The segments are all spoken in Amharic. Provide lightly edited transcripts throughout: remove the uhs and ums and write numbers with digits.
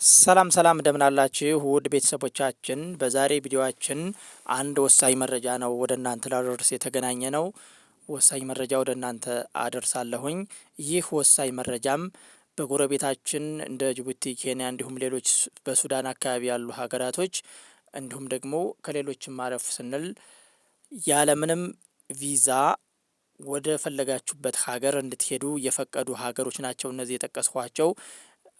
ሰላም እንደምን አላችሁ ውድ ቤተሰቦቻችን፣ በዛሬ ቪዲዮአችን አንድ ወሳኝ መረጃ ነው ወደ እናንተ ላደርስ የተገናኘ ነው። ወሳኝ መረጃ ወደ እናንተ አደርሳለሁኝ። ይህ ወሳኝ መረጃም በጎረቤታችን እንደ ጅቡቲ፣ ኬንያ እንዲሁም ሌሎች በሱዳን አካባቢ ያሉ ሀገራቶች እንዲሁም ደግሞ ከሌሎችም ማረፍ ስንል ያለምንም ቪዛ ወደ ፈለጋችሁበት ሀገር እንድትሄዱ የፈቀዱ ሀገሮች ናቸው እነዚህ የጠቀስኳቸው።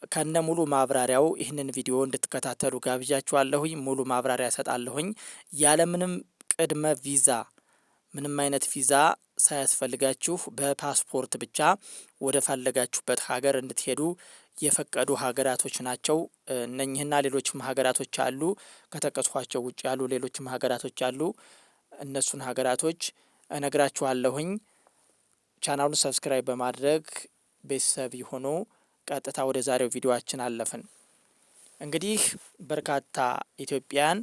ከነ ሙሉ ማብራሪያው ይህንን ቪዲዮ እንድትከታተሉ ጋብዣችኋለሁኝ። ሙሉ ማብራሪያ ሰጣለሁኝ። ያለምንም ቅድመ ቪዛ ምንም አይነት ቪዛ ሳያስፈልጋችሁ በፓስፖርት ብቻ ወደ ፈለጋችሁበት ሀገር እንድትሄዱ የፈቀዱ ሀገራቶች ናቸው። እነኚህና ሌሎችም ሀገራቶች አሉ። ከጠቀስኳቸው ውጭ ያሉ ሌሎችም ሀገራቶች አሉ። እነሱን ሀገራቶች እነግራችኋለሁኝ። ቻናሉን ሰብስክራይብ በማድረግ ቤተሰብ ይሁኑ። ቀጥታ ወደ ዛሬው ቪዲዮአችን አለፍን። እንግዲህ በርካታ ኢትዮጵያውያን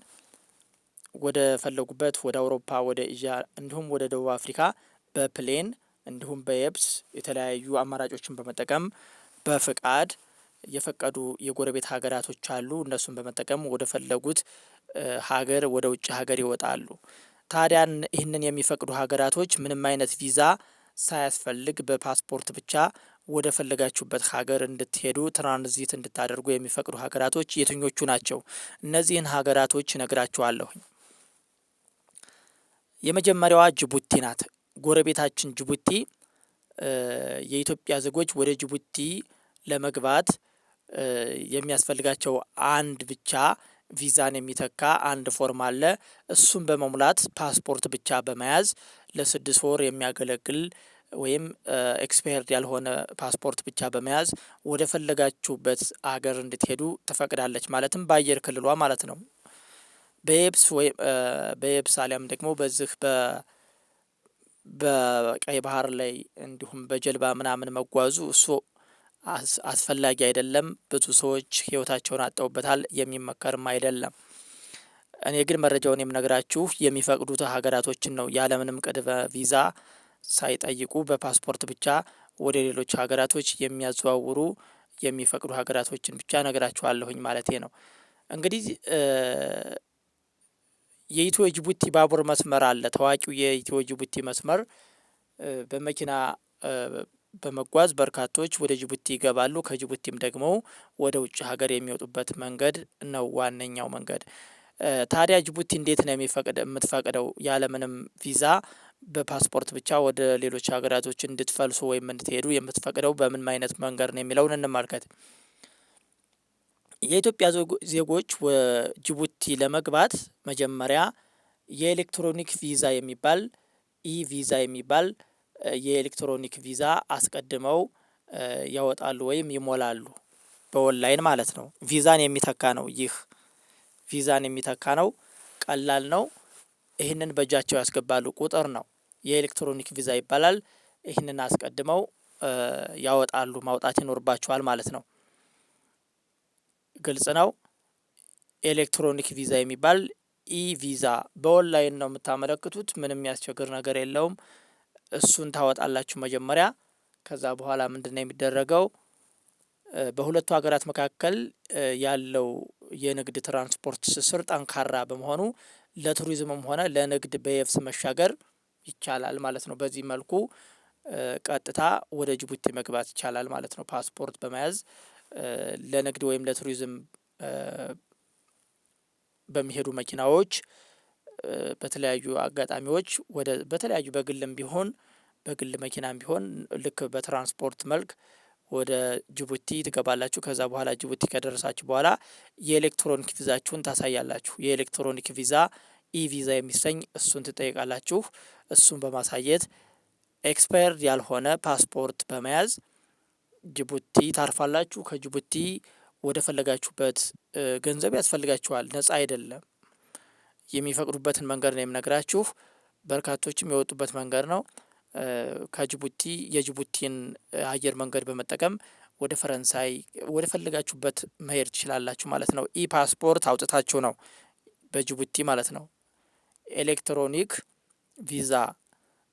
ወደ ፈለጉበት ወደ አውሮፓ፣ ወደ ኤዥያ እንዲሁም ወደ ደቡብ አፍሪካ በፕሌን እንዲሁም በየብስ የተለያዩ አማራጮችን በመጠቀም በፍቃድ የፈቀዱ የጎረቤት ሀገራቶች አሉ። እነሱን በመጠቀም ወደ ፈለጉት ሀገር ወደ ውጭ ሀገር ይወጣሉ። ታዲያን ይህንን የሚፈቅዱ ሀገራቶች ምንም አይነት ቪዛ ሳያስፈልግ በፓስፖርት ብቻ ወደ ፈለጋችሁበት ሀገር እንድትሄዱ ትራንዚት እንድታደርጉ የሚፈቅዱ ሀገራቶች የትኞቹ ናቸው? እነዚህን ሀገራቶች እነግራችኋለሁኝ። የመጀመሪያዋ ጅቡቲ ናት። ጎረቤታችን ጅቡቲ የኢትዮጵያ ዜጎች ወደ ጅቡቲ ለመግባት የሚያስፈልጋቸው አንድ ብቻ ቪዛን የሚተካ አንድ ፎርም አለ። እሱን በመሙላት ፓስፖርት ብቻ በመያዝ ለ6 ወር የሚያገለግል ወይም ኤክስፓየርድ ያልሆነ ፓስፖርት ብቻ በመያዝ ወደ ፈለጋችሁበት አገር እንድትሄዱ ትፈቅዳለች። ማለትም በአየር ክልሏ ማለት ነው። በየብስ ወይም በየብስ አሊያም ደግሞ በዚህ በቀይ ባህር ላይ እንዲሁም በጀልባ ምናምን መጓዙ እሱ አስፈላጊ አይደለም። ብዙ ሰዎች ሕይወታቸውን አጠውበታል። የሚመከርም አይደለም። እኔ ግን መረጃውን የምነግራችሁ የሚፈቅዱት ሀገራቶችን ነው። ያለምንም ቅድመ ቪዛ ሳይጠይቁ በፓስፖርት ብቻ ወደ ሌሎች ሀገራቶች የሚያዘዋውሩ የሚፈቅዱ ሀገራቶችን ብቻ ነግራችኋለሁኝ ማለቴ ነው። እንግዲህ የኢትዮ ጅቡቲ ባቡር መስመር አለ። ታዋቂው የኢትዮ ጅቡቲ መስመር በመኪና በመጓዝ በርካቶች ወደ ጅቡቲ ይገባሉ። ከጅቡቲም ደግሞ ወደ ውጭ ሀገር የሚወጡበት መንገድ ነው ዋነኛው መንገድ። ታዲያ ጅቡቲ እንዴት ነው የምትፈቅደው ያለምንም ቪዛ በፓስፖርት ብቻ ወደ ሌሎች ሀገራቶች እንድትፈልሱ ወይም እንድትሄዱ የምትፈቅደው በምን አይነት መንገድ ነው የሚለውን እንመልከት። የኢትዮጵያ ዜጎች ጅቡቲ ለመግባት መጀመሪያ የኤሌክትሮኒክ ቪዛ የሚባል ቪዛ የሚባል የኤሌክትሮኒክ ቪዛ አስቀድመው ያወጣሉ ወይም ይሞላሉ። በኦንላይን ማለት ነው። ቪዛን የሚተካ ነው። ይህ ቪዛን የሚተካ ነው። ቀላል ነው። ይህንን በእጃቸው ያስገባሉ። ቁጥር ነው። የኤሌክትሮኒክ ቪዛ ይባላል። ይህንን አስቀድመው ያወጣሉ። ማውጣት ይኖርባቸዋል ማለት ነው። ግልጽ ነው። ኤሌክትሮኒክ ቪዛ የሚባል ቪዛ በኦንላይን ነው የምታመለክቱት። ምንም የሚያስቸግር ነገር የለውም። እሱን ታወጣላችሁ መጀመሪያ። ከዛ በኋላ ምንድነው የሚደረገው? በሁለቱ ሀገራት መካከል ያለው የንግድ ትራንስፖርት ትስስር ጠንካራ በመሆኑ ለቱሪዝምም ሆነ ለንግድ በየብስ መሻገር ይቻላል ማለት ነው። በዚህ መልኩ ቀጥታ ወደ ጅቡቲ መግባት ይቻላል ማለት ነው። ፓስፖርት በመያዝ ለንግድ ወይም ለቱሪዝም በሚሄዱ መኪናዎች በተለያዩ አጋጣሚዎች በተለያዩ በግልም ቢሆን በግል መኪናም ቢሆን ልክ በትራንስፖርት መልክ ወደ ጅቡቲ ትገባላችሁ። ከዛ በኋላ ጅቡቲ ከደረሳችሁ በኋላ የኤሌክትሮኒክ ቪዛችሁን ታሳያላችሁ። የኤሌክትሮኒክ ቪዛ ቪዛ የሚሰኝ እሱን ትጠይቃላችሁ። እሱን በማሳየት ኤክስፓየርድ ያልሆነ ፓስፖርት በመያዝ ጅቡቲ ታርፋላችሁ። ከጅቡቲ ወደ ፈለጋችሁበት ገንዘብ ያስፈልጋችኋል። ነጻ አይደለም። የሚፈቅዱበትን መንገድ ነው የምነግራችሁ። በርካቶችም የወጡበት መንገድ ነው። ከጅቡቲ የጅቡቲን አየር መንገድ በመጠቀም ወደ ፈረንሳይ ወደ ፈለጋችሁበት መሄድ ትችላላችሁ ማለት ነው። ፓስፖርት አውጥታችሁ ነው በጅቡቲ ማለት ነው። ኤሌክትሮኒክ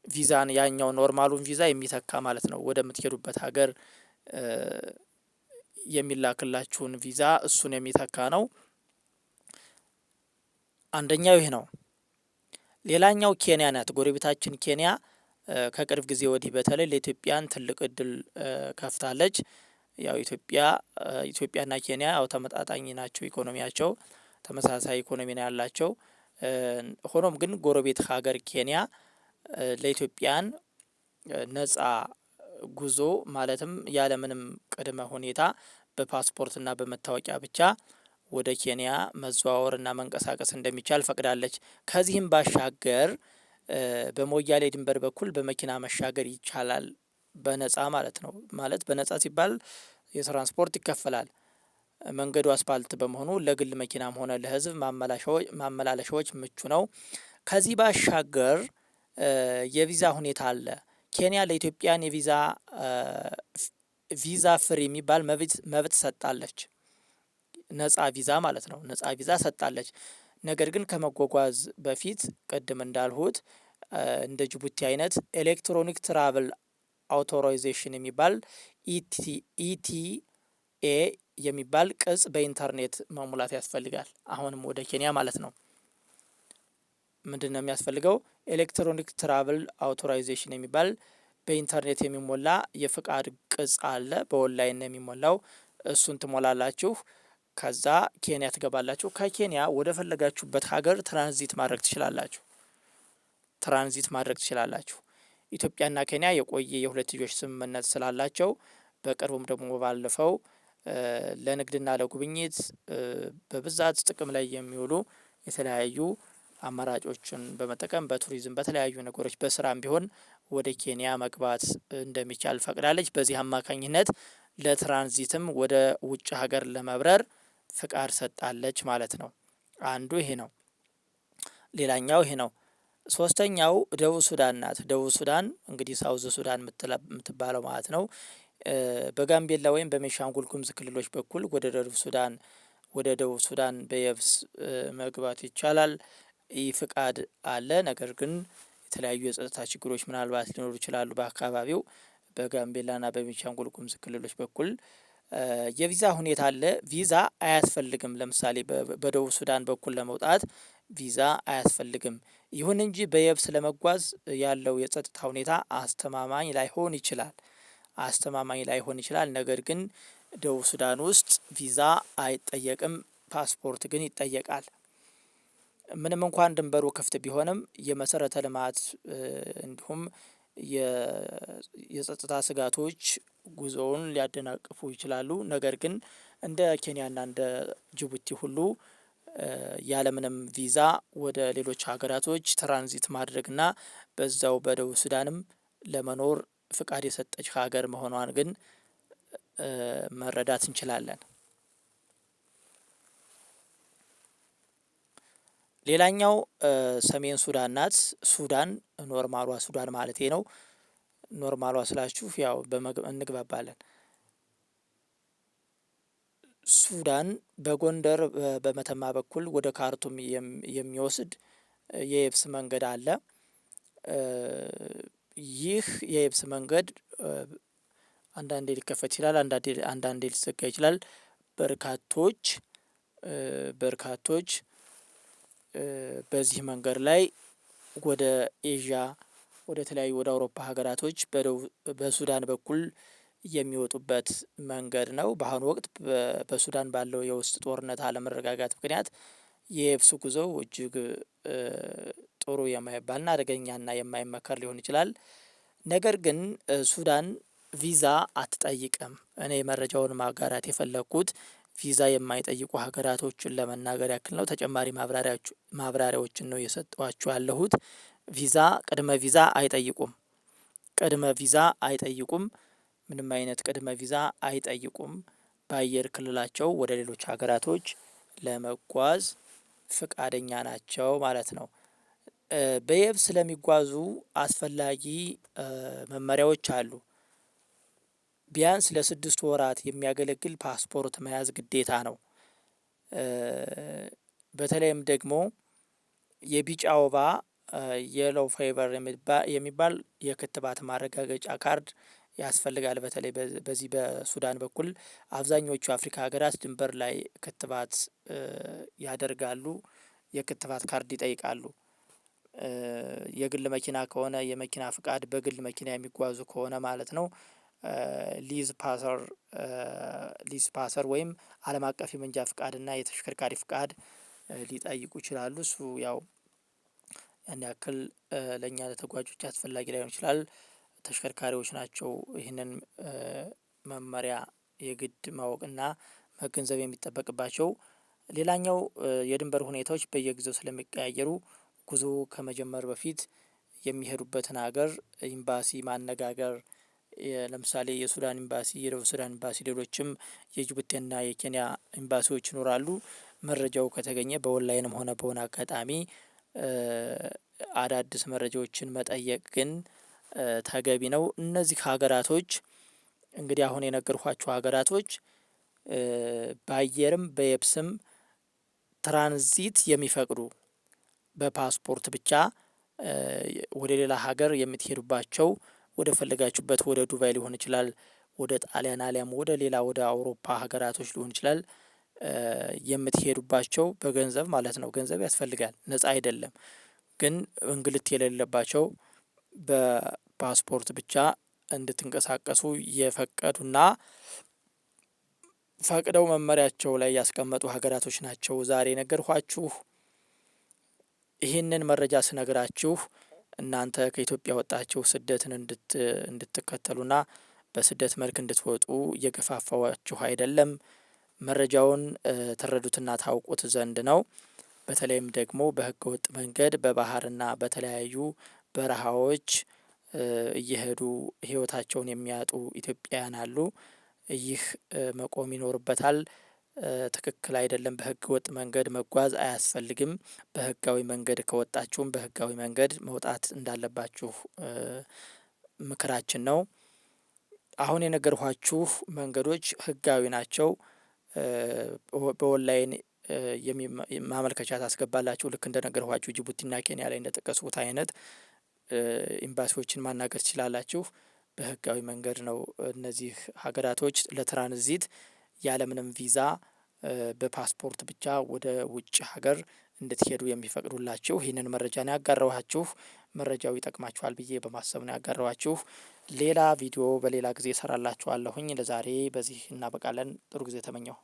ቪዛን ያኛው ኖርማሉን ቪዛ የሚተካ ማለት ነው። ወደ ምትሄዱበት ሀገር የሚላክላችሁን ቪዛ እሱን የሚተካ ነው። አንደኛው ይህ ነው። ሌላኛው ኬንያ ናት። ጎረቤታችን ኬንያ ከቅርብ ጊዜ ወዲህ በተለይ ለኢትዮጵያን ትልቅ እድል ከፍታለች። ያው ኢትዮጵያና ኬንያ ያው ተመጣጣኝ ናቸው። ኢኮኖሚያቸው ተመሳሳይ ኢኮኖሚ ነው ያላቸው። ሆኖም ግን ጎረቤት ሀገር ኬንያ ለኢትዮጵያን ነጻ ጉዞ ማለትም ያለምንም ቅድመ ሁኔታ በፓስፖርትና በመታወቂያ ብቻ ወደ ኬንያ መዘዋወርና መንቀሳቀስ እንደሚቻል ፈቅዳለች። ከዚህም ባሻገር በሞያሌ ድንበር በኩል በመኪና መሻገር ይቻላል፣ በነጻ ማለት ነው። ማለት በነጻ ሲባል የትራንስፖርት ይከፈላል። መንገዱ አስፓልት በመሆኑ ለግል መኪናም ሆነ ለሕዝብ ማመላለሻዎች ምቹ ነው። ከዚህ ባሻገር የቪዛ ሁኔታ አለ። ኬንያ ለኢትዮጵያን ቪዛ ፍሪ የሚባል መብት ሰጣለች። ነጻ ቪዛ ማለት ነው። ነጻ ቪዛ ሰጣለች። ነገር ግን ከመጓጓዝ በፊት ቅድም እንዳልሁት እንደ ጅቡቲ አይነት ኤሌክትሮኒክ ትራቭል አውቶራይዜሽን የሚባል ኢቲኤ የሚባል ቅጽ በኢንተርኔት መሙላት ያስፈልጋል። አሁንም ወደ ኬንያ ማለት ነው። ምንድን ነው የሚያስፈልገው? ኤሌክትሮኒክ ትራቭል አውቶራይዜሽን የሚባል በኢንተርኔት የሚሞላ የፍቃድ ቅጽ አለ። በኦንላይን ነው የሚሞላው። እሱን ትሞላላችሁ። ከዛ ኬንያ ትገባላችሁ። ከኬንያ ወደ ፈለጋችሁበት ሀገር ትራንዚት ማድረግ ትችላላችሁ። ኢትዮጵያና ኬንያ የቆየ የሁለትዮሽ ስምምነት ስላላቸው በቅርቡም ደግሞ ባለፈው ለንግድና ለጉብኝት በብዛት ጥቅም ላይ የሚውሉ የተለያዩ አማራጮችን በመጠቀም በቱሪዝም በተለያዩ ነገሮች በስራም ቢሆን ወደ ኬንያ መግባት እንደሚቻል ፈቅዳለች። በዚህ አማካኝነት ለትራንዚትም ወደ ውጭ ሀገር ለመብረር ፍቃድ ሰጣለች ማለት ነው። አንዱ ይሄ ነው። ሌላኛው ይሄ ነው። ሶስተኛው ደቡብ ሱዳን ናት። ደቡብ ሱዳን እንግዲህ ሳውዝ ሱዳን የምትባለው ማለት ነው። በጋምቤላ ወይም በቤኒሻንጉል ጉሙዝ ክልሎች በኩል ወደ ደቡብ ሱዳን በየብስ መግባት ይቻላል። ይህ ፍቃድ አለ። ነገር ግን የተለያዩ የጸጥታ ችግሮች ምናልባት ሊኖሩ ይችላሉ በአካባቢው በጋምቤላና በቤኒሻንጉል ጉሙዝ ክልሎች በኩል የቪዛ ሁኔታ አለ። ቪዛ አያስፈልግም። ለምሳሌ በደቡብ ሱዳን በኩል ለመውጣት ቪዛ አያስፈልግም። ይሁን እንጂ በየብስ ለመጓዝ ያለው የጸጥታ ሁኔታ አስተማማኝ ላይሆን ይችላል። ነገር ግን ደቡብ ሱዳን ውስጥ ቪዛ አይጠየቅም፣ ፓስፖርት ግን ይጠየቃል። ምንም እንኳን ድንበሩ ክፍት ቢሆንም የመሰረተ ልማት እንዲሁም የጸጥታ ስጋቶች ጉዞውን ሊያደናቅፉ ይችላሉ። ነገር ግን እንደ ኬንያና እንደ ጅቡቲ ሁሉ ያለምንም ቪዛ ወደ ሌሎች ሀገራቶች ትራንዚት ማድረግና በዛው በደቡብ ሱዳንም ለመኖር ፍቃድ የሰጠች ሀገር መሆኗን ግን መረዳት እንችላለን። ሌላኛው ሰሜን ሱዳን ናት። ሱዳን ኖርማሏ ሱዳን ማለቴ ነው። ኖርማሏ ስላችሁ ያው እንግባባለን። ሱዳን በጎንደር በመተማ በኩል ወደ ካርቱም የሚወስድ የየብስ መንገድ አለ። ይህ የየብስ መንገድ አንዳንዴ ሊከፈት ይችላል፣ አንዳንዴ ሊዘጋ ይችላል። በርካቶች በዚህ መንገድ ላይ ወደ ኤዥያ ወደ ተለያዩ ወደ አውሮፓ ሀገራቶች በሱዳን በኩል የሚወጡበት መንገድ ነው። በአሁኑ ወቅት በሱዳን ባለው የውስጥ ጦርነት አለመረጋጋት ምክንያት የየብስ ጉዞው እጅግ ጥሩ የማይባልና አደገኛና የማይመከር ሊሆን ይችላል። ነገር ግን ሱዳን ቪዛ አትጠይቅም። እኔ መረጃውን ማጋራት የፈለግኩት ቪዛ የማይጠይቁ ሀገራቶችን ለመናገር ያክል ነው። ተጨማሪ ማብራሪያዎችን ነው የሰጠኋችሁ ያለሁት። ቅድመ ቪዛ አይጠይቁም። ምንም አይነት ቅድመ ቪዛ አይጠይቁም። በአየር ክልላቸው ወደ ሌሎች ሀገራቶች ለመጓዝ ፍቃደኛ ናቸው ማለት ነው። በየብስ ስለሚጓዙ አስፈላጊ መመሪያዎች አሉ። ቢያንስ ለ6 ወራት የሚያገለግል ፓስፖርት መያዝ ግዴታ ነው። በተለይም ደግሞ የቢጫ ወባ የሎው ፌቨር የሚባል የክትባት ማረጋገጫ ካርድ ያስፈልጋል። በተለይ በዚህ በሱዳን በኩል አብዛኞቹ የአፍሪካ ሀገራት ድንበር ላይ ክትባት ያደርጋሉ። የክትባት ካርድ ይጠይቃሉ። የግል መኪና ከሆነ የመኪና ፍቃድ፣ በግል መኪና የሚጓዙ ከሆነ ማለት ነው ሊዝ ፓሰር ወይም ዓለም አቀፍ የመንጃ ፍቃድና የተሽከርካሪ ፍቃድ ሊጠይቁ ይችላሉ። እሱ ያው ያን ያክል ለእኛ ለተጓዦች አስፈላጊ ላይሆን ይችላል። ተሽከርካሪዎች ናቸው ይህንን መመሪያ የግድ ማወቅና መገንዘብ የሚጠበቅባቸው። ሌላኛው የድንበር ሁኔታዎች በየጊዜው ስለሚቀያየሩ ጉዞ ከመጀመር በፊት የሚሄዱበትን ሀገር ኤምባሲ ማነጋገር። ለምሳሌ የሱዳን ኤምባሲ፣ የደቡብ ሱዳን ኤምባሲ፣ ሌሎችም የጅቡቲና የኬንያ ኤምባሲዎች ይኖራሉ። መረጃው ከተገኘ በኦንላይንም ሆነ በሆነ አጋጣሚ አዳዲስ መረጃዎችን መጠየቅ ግን ተገቢ ነው። እነዚህ ሀገራቶች እንግዲህ አሁን የነገርኳችሁ ሀገራቶች በአየርም በየብስም ትራንዚት የሚፈቅዱ በፓስፖርት ብቻ ወደ ሌላ ሀገር የምትሄዱባቸው ወደ ፈለጋችሁበት ወደ ዱባይ ሊሆን ይችላል፣ ወደ ጣሊያን አሊያም ወደ ሌላ ወደ አውሮፓ ሀገራቶች ሊሆን ይችላል የምትሄዱባቸው በገንዘብ ማለት ነው። ገንዘብ ያስፈልጋል፣ ነፃ አይደለም። ግን እንግልት የሌለባቸው በፓስፖርት ብቻ እንድትንቀሳቀሱ የፈቀዱና ፈቅደው መመሪያቸው ላይ ያስቀመጡ ሀገራቶች ናቸው ዛሬ ነገርኳችሁ። ይህንን መረጃ ስነግራችሁ እናንተ ከኢትዮጵያ ወጣችሁ ስደትን እንድትከተሉና በስደት መልክ እንድትወጡ እየገፋፋዋችሁ አይደለም። መረጃውን ትረዱትና ታውቁት ዘንድ ነው። በተለይም ደግሞ በህገ ወጥ መንገድ በባህርና በተለያዩ በረሃዎች እየሄዱ ህይወታቸውን የሚያጡ ኢትዮጵያውያን አሉ። ይህ መቆም ይኖርበታል። ትክክል አይደለም። በህገ ወጥ መንገድ መጓዝ አያስፈልግም። በህጋዊ መንገድ ከወጣችሁም በህጋዊ መንገድ መውጣት እንዳለባችሁ ምክራችን ነው። አሁን የነገርኳችሁ መንገዶች ህጋዊ ናቸው። በኦንላይን ማመልከቻ ታስገባላችሁ። ልክ እንደነገርኳችሁ ጅቡቲና ኬንያ ላይ እንደጠቀስኩት አይነት ኤምባሲዎችን ማናገር ትችላላችሁ። በህጋዊ መንገድ ነው እነዚህ ሀገራቶች ለትራንዚት ያለምንም ቪዛ በፓስፖርት ብቻ ወደ ውጭ ሀገር እንድትሄዱ የሚፈቅዱላችሁ። ይህንን መረጃ ነው ያጋራኋችሁ። መረጃው ይጠቅማችኋል ብዬ በማሰብ ነው ያጋራኋችሁ። ሌላ ቪዲዮ በሌላ ጊዜ እሰራላችኋለሁኝ። ለዛሬ በዚህ እናበቃለን። ጥሩ ጊዜ ተመኘሁ።